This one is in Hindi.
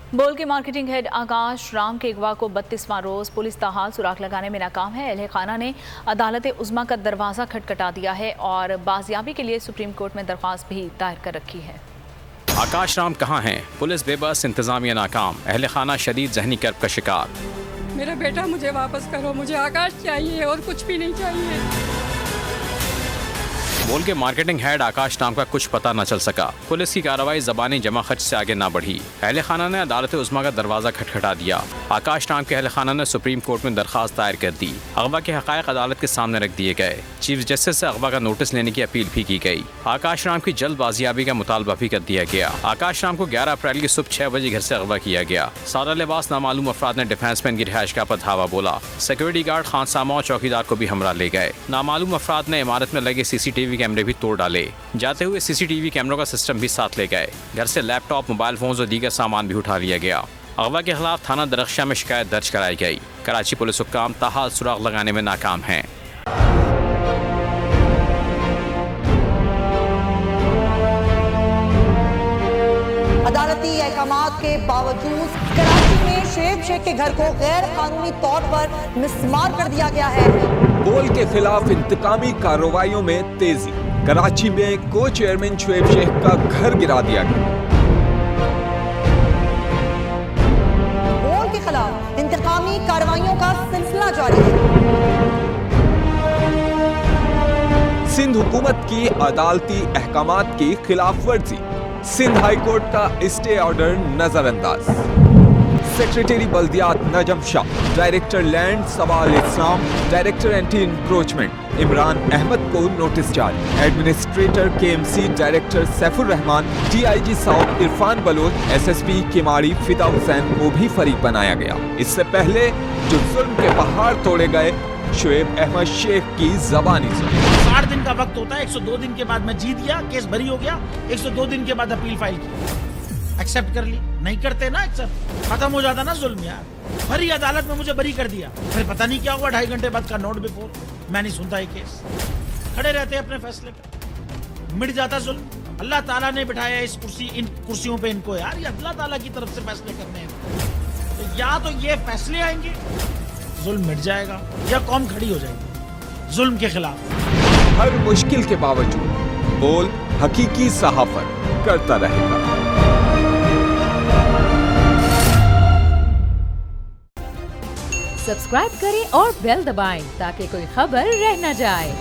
बोल के मार्केटिंग हेड आकाश राम के अगवा को 32वां रोज पुलिस ताहाल सुराख लगाने में नाकाम है। अहले खाना ने अदालत उज़्मा का दरवाज़ा खटखटा दिया है और बाजियाबी के लिए सुप्रीम कोर्ट में दरख्वास्त भी दायर कर रखी है। आकाश राम कहाँ हैं? पुलिस बेबस, इंतजामिया नाकाम, अहले खाना शदीद जहनी कर्ब का शिकार। मेरा बेटा मुझे वापस करो, मुझे आकाश चाहिए और कुछ भी नहीं चाहिए। बोल के मार्केटिंग हेड आकाश नाम का कुछ पता न चल सका। पुलिस की कार्रवाई ज़बानी जमा खर्च से आगे ना बढ़ी। अहले खाना ने अदालत उज़्मा का दरवाज़ा खटखटा दिया। आकाश नाम के अहले खाना ने सुप्रीम कोर्ट में दरख्वास्त दायर कर दी। अगवा के हक़ाइक़ अदालत के सामने रख दिए गए। चीफ जस्टिस से अगवा का नोटिस लेने की अपील भी की गई। आकाश राम की जल्द बाजियाबी का मुतालबा भी कर दिया गया। आकाश राम को 11 अप्रैल की सुबह 6 बजे घर से अगवा किया गया। सादा लिबास नामालूम अफराद ने डिफेंस में इनकी रिहाइशगाह पर धावा बोला। सिक्योरिटी गार्ड, खानसामा और चौकीदार को भी हमला ले गए। नामालूम अफराद ने इमारत में लगे CCTV कैमरे भी तोड़ डाले। जाते हुए CCTV कैमरों का सिस्टम भी साथ ले गए। घर से लैपटॉप, मोबाइल फोन और दीगर सामान भी उठा लिया गया। अगवा के खिलाफ थाना दरख्शा में शिकायत दर्ज कराई गई। कराची पुलिस हुक्काम ताहाल सुराग लगाने में नाकाम हैं। अदालती अहकामात के बावजूद कराची में शुएब शेख के घर को गैर कानूनी तौर पर मिसमार कर दिया गया है। बोल के खिलाफ इंतकामी कार्रवाइयों में तेजी। कराची में को चेयरमैन शुएब शेख का घर गिरा दिया गया। बोल के खिलाफ इंतकामी कार्रवाइयों का सिलसिला जारी है। सिंध हुकूमत की अदालती अहकामात की खिलाफ वर्जी। सिंध हाई कोर्ट का स्टे ऑर्डर नजरअंदाज। सेक्रेटरी बल्दियात नजम शाह, डायरेक्टर लैंड सवाल इस्लाम, director anti encroachment Imran Ahmed को नोटिस जारी। Administrator KMC director Saifur Rehman, DIG south Irfan Baloch, SSP Keamari Fida Hussain को भी फरीक बनाया गया। इससे पहले जो जुल्म के पहाड़ तोड़े गए, शुएब अहमद शेख की जबानी सुनी। 60 दिन का वक्त होता है। 102 दिन के बाद मैं जीत गया, केस भरी हो गया। 102 दिन के बाद अपील फाइल की, एक्सेप्ट कर ली। नहीं करते ना एक्सेप्ट, खत्म हो जाता ना जुल्म यार। भरी अदालत में मुझे बरी कर दिया, फिर पता नहीं क्या हुआ। 2.5 घंटे बाद का नोट बिफोर, मैं नहीं सुनता ये केस। खड़े रहते अपने फैसले पे, मिट जाता जुल्म। अल्लाह ताला ने बिठाया इस कुर्सी, इन कुर्सियों पे इनको यार, ये अल्लाह ताला की तरफ से फैसले करने हैं। तो या तो ये फैसले आएंगे, जुल्म मिट जाएगा, या कौम खड़ी हो जाएगी जुल्म के खिलाफ। हर मुश्किल के बावजूद बोल हकीकी सहाफत करता रहेगा। सब्सक्राइब करें और बेल दबाएं ताकि कोई खबर रह न जाए।